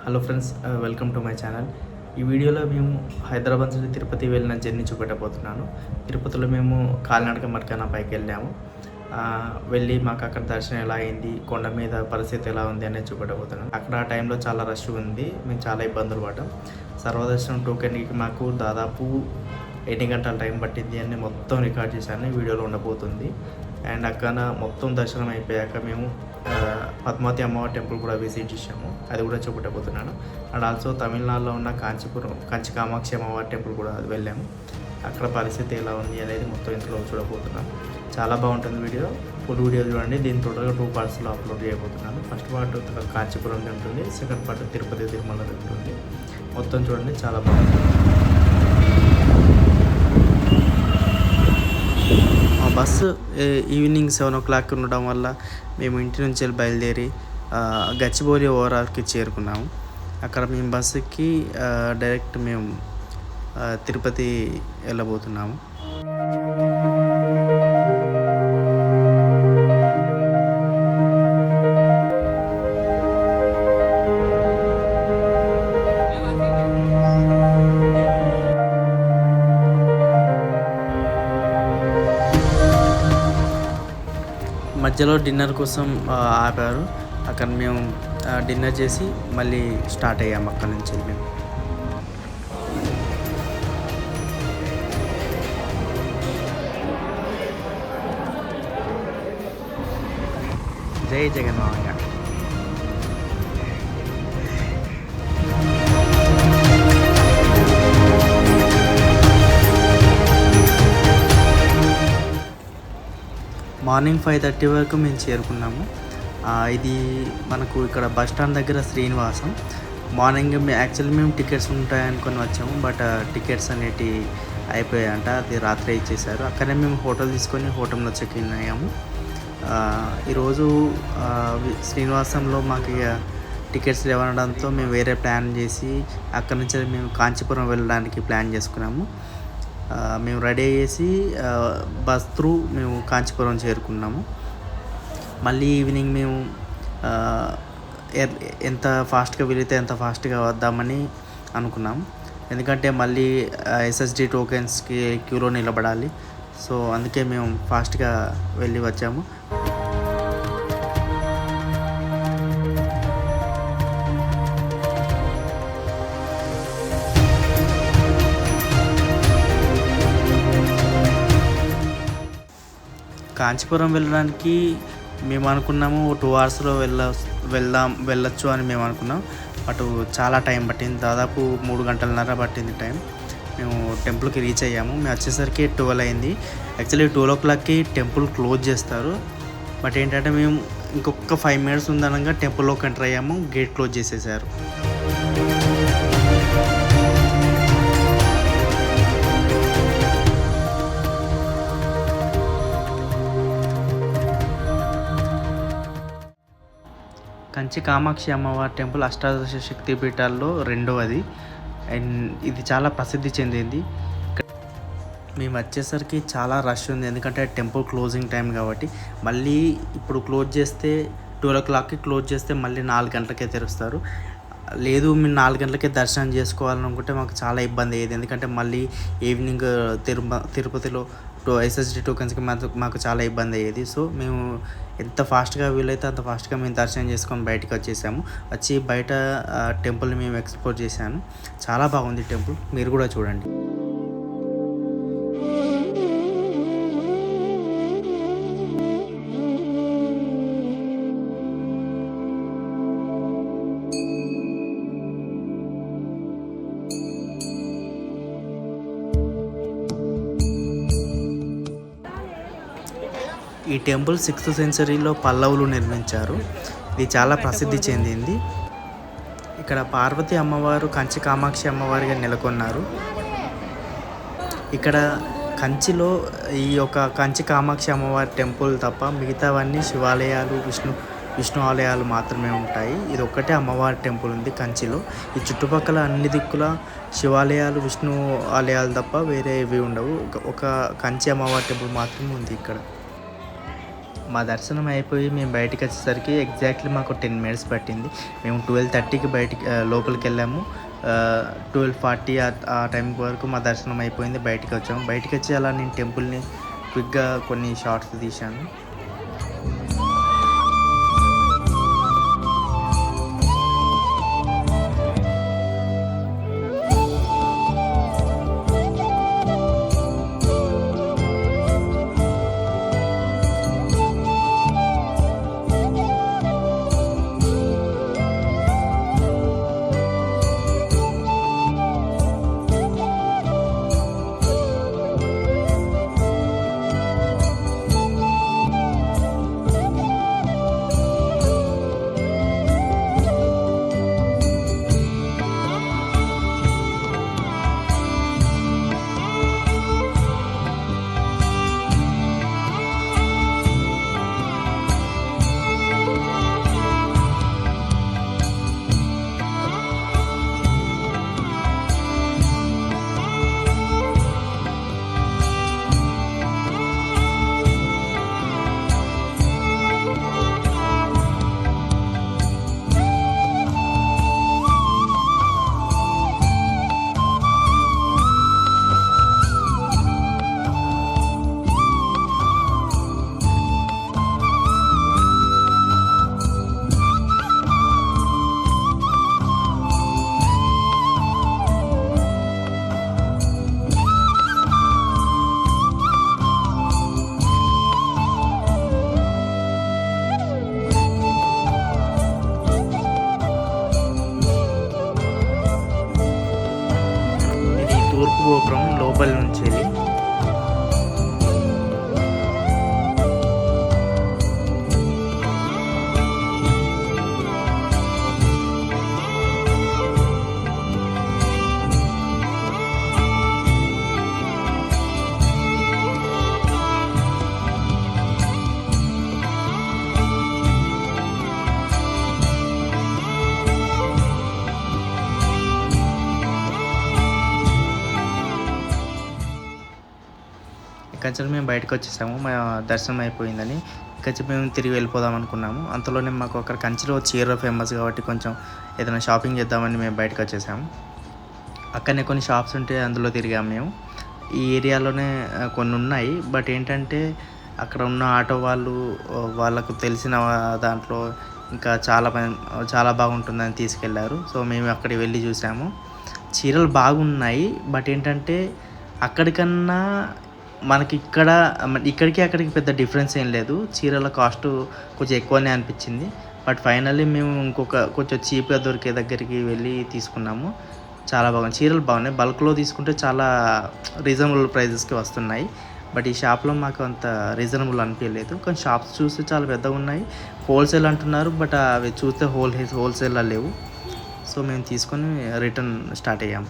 Hello friends, welcome to my channel. ఈ వీడియోలో మేము హైదరాబాద్ నుంచి తిరుపతి వెళ్ళిన జర్నీ చూపెట్టబోతున్నాను. తిరుపతిలో మేము కాలినడక మడకన పైకి వెళ్ళాము. వెళ్ళి మాకు అక్కడ దర్శనం ఎలా అయింది, కొండ మీద పరిస్థితి ఎలా ఉంది అనేది చూపెట్టబోతున్నాను. అక్కడ ఆ టైంలో చాలా రష్ ఉంది, మేము చాలా ఇబ్బందులు పడ్డాం. సర్వదర్శనం టోకెన్కి మాకు దాదాపు 8 గంటల టైం పట్టింది అని మొత్తం రికార్డ్ చేశాను, వీడియోలో ఉండబోతుంది. అండ్ అక్కడ మొత్తం దర్శనం అయిపోయాక మేము పద్మావతి అమ్మవారి టెంపుల్ కూడా విజిట్ చేసాము, అది కూడా చూపెట్టబోతున్నాను. అండ్ ఆల్సో తమిళనాడులో ఉన్న కంచి కామాక్షి అమ్మవారి టెంపుల్ కూడా వెళ్ళాము. అక్కడ పరిస్థితి ఎలా ఉంది అనేది మొత్తం ఇంట్లో చూడబోతున్నాం. చాలా బాగుంటుంది వీడియో, ఫుల్ వీడియో చూడండి. దీని టోటల్గా 2 పార్ట్స్లో అప్లోడ్ చేయబోతున్నాను. ఫస్ట్ పార్ట్ కాంచీపురం ఉంటుంది, సెకండ్ పార్ట్ తిరుపతి తిరుమల ఉంటుంది. మొత్తం చూడండి, చాలా బాగుంటుంది. మా బస్సు ఈవినింగ్ 7 o'clock ఉండడం వల్ల మేము ఇంటి నుంచి వెళ్ళి బయలుదేరి గచ్చిబౌలి ఓవరాల్కి చేరుకున్నాము. అక్కడ మేము బస్సుకి డైరెక్ట్ మేము తిరుపతి వెళ్ళబోతున్నాము. మధ్యలో డిన్నర్ కోసం ఆపారు. అక్కడ మేము డిన్నర్ చేసి మళ్ళీ స్టార్ట్ అయ్యాము అక్కడ నుంచి మేము. జై జగన్ మామయ్య. మార్నింగ్ 5:30 వరకు మేము చేరుకున్నాము. ఇది మనకు ఇక్కడ బస్ స్టాండ్ దగ్గర శ్రీనివాసం. మార్నింగ్ యాక్చువల్లీ మేము టికెట్స్ ఉంటాయనుకొని వచ్చాము, బట్ టికెట్స్ అనేటివి అయిపోయాయంట, అది రాత్రి ఇచ్చేసారు. అక్కడే మేము హోటల్ తీసుకొని హోటల్లో చెక్ ఇన్ అయ్యాము. ఈరోజు శ్రీనివాసంలో మాకు ఇక టికెట్స్ ఇవ్వడంతో మేము వేరే ప్లాన్ చేసి అక్కడి నుంచి మేము కాంచీపురం వెళ్ళడానికి ప్లాన్ చేసుకున్నాము. మేము రెడీ అయ్యేసి బస్ త్రూ మేము కాంచీపురం చేరుకున్నాము. మళ్ళీ ఈవినింగ్ మేము ఎంత ఫాస్ట్గా వీలైతే ఎంత ఫాస్ట్గా వద్దామని అనుకున్నాం. ఎందుకంటే మళ్ళీ ఎస్ఎస్డి టోకెన్స్కి క్యూలో నిలబడాలి. సో అందుకే మేము ఫాస్ట్గా వెళ్ళి వచ్చాము. కాంచీపురం వెళ్ళడానికి మేము అనుకున్నాము 2 hours వెళ్ళొచ్చు అని మేము అనుకున్నాం. బట్ చాలా టైం పట్టింది, దాదాపు 3 గంటలన్నర పట్టింది టైం. మేము టెంపుల్కి రీచ్ అయ్యాము. మేము వచ్చేసరికి 12 అయింది. యాక్చువల్లీ 12 o'clockకి టెంపుల్ క్లోజ్ చేస్తారు. బట్ ఏంటంటే మేము ఇంకొక 5 minutes ఉందనగా టెంపుల్లోకి ఎంటర్ అయ్యాము, గేట్ క్లోజ్ చేసేసారు. కంచి కామాక్షి అమ్మవారి టెంపుల్ అష్టాదశ శక్తి పీఠాల్లో 2వది. అండ్ ఇది చాలా ప్రసిద్ధి చెందింది. మేము వచ్చేసరికి చాలా రష్ ఉంది, ఎందుకంటే టెంపుల్ క్లోజింగ్ టైం కాబట్టి. మళ్ళీ ఇప్పుడు క్లోజ్ చేస్తే 12 o'clockకి క్లోజ్ చేస్తే మళ్ళీ 4 గంటలకే తెరుస్తారు. లేదు మేము 4 గంటలకే దర్శనం చేసుకోవాలనుకుంటే మాకు చాలా ఇబ్బంది అయ్యేది, ఎందుకంటే మళ్ళీ ఈవినింగ్ తిరుపతిలో ఎస్ఎస్డి టోకెన్స్కి మాకు చాలా ఇబ్బంది అయ్యేది. సో మేము ఎంత ఫాస్ట్గా వీలైతే అంత ఫాస్ట్గా మేము దర్శనం చేసుకొని బయటకు వచ్చేసాము. వచ్చి బయట టెంపుల్ని మేము ఎక్స్ప్లోర్ చేశాను. చాలా బాగుంది టెంపుల్, మీరు కూడా చూడండి. ఈ టెంపుల్ 6th centuryలో పల్లవులు నిర్మించారు. ఇది చాలా ప్రసిద్ధి చెందింది. ఇక్కడ పార్వతి అమ్మవారు కంచి కామాక్షి అమ్మవారిగా నెలకొన్నారు. ఇక్కడ కంచిలో ఈ యొక్క కంచి కామాక్షి అమ్మవారి టెంపుల్ తప్ప మిగతావన్నీ శివాలయాలు, విష్ణు ఆలయాలు మాత్రమే ఉంటాయి. ఇది ఒక్కటే అమ్మవారి టెంపుల్ ఉంది కంచిలో. ఈ చుట్టుపక్కల అన్ని దిక్కుల శివాలయాలు, విష్ణు ఆలయాలు తప్ప వేరే ఏవి ఉండవు. ఒక కంచి అమ్మవారి టెంపుల్ మాత్రమే ఉంది ఇక్కడ. మా దర్శనం అయిపోయి మేము బయటికి వచ్చేసరికి ఎగ్జాక్ట్లీ మాకు 10 మినిట్స్ పట్టింది. మేము 12:30కి బయటికి లోపలికి వెళ్ళాము. 12:40 ఆ టైం వరకు మా దర్శనం అయిపోయింది. బయటికి వచ్చాము. బయటికి వచ్చి అలా నేను టెంపుల్ని క్విక్గా కొన్ని షార్ట్స్ తీశాను. తూర్పు గోపురం లోపల నుంచి ఇక్కడ మేము బయటకు వచ్చేసాము. మా దర్శనం అయిపోయిందని ఇక్కడ మేము తిరిగి వెళ్ళిపోదాం అనుకున్నాము. అంతలోనే మాకు అక్కడ కంచిలో చీర ఫేమస్ కాబట్టి కొంచెం ఏదైనా షాపింగ్ చేద్దామని మేము బయటకు వచ్చేసాము. అక్కడనే కొన్ని షాప్స్ ఉంటే అందులో తిరిగాము మేము. ఈ ఏరియాలోనే కొన్ని ఉన్నాయి. బట్ ఏంటంటే అక్కడ ఉన్న ఆటో వాళ్ళకు తెలిసిన దాంట్లో ఇంకా చాలా బాగుంటుందని తీసుకెళ్లారు. సో మేము అక్కడికి వెళ్ళి చూసాము. చీరలు బాగున్నాయి. బట్ ఏంటంటే అక్కడికన్నా మనకి ఇక్కడికి అక్కడికి పెద్ద డిఫరెన్స్ ఏం లేదు. చీరల కాస్ట్ కొంచెం ఎక్కువనే అనిపించింది. బట్ ఫైనల్లీ మేము కొంచెం చీప్గా దొరికే దగ్గరికి వెళ్ళి తీసుకున్నాము. చాలా బాగుంది. చీరలు బాగున్నాయి. బల్క్లో తీసుకుంటే చాలా రీజనబుల్ ప్రైజెస్కి వస్తున్నాయి. బట్ ఈ షాప్లో మాకు అంత రీజనబుల్ అనిపించలేదు. కొన్ని షాప్స్ చూస్తే చాలా పెద్దగా ఉన్నాయి. హోల్సేల్ అంటున్నారు. బట్ అవి చూస్తే హోల్సేల్లో లేవు. సో మేము తీసుకొని రిటర్న్ స్టార్ట్ అయ్యాము.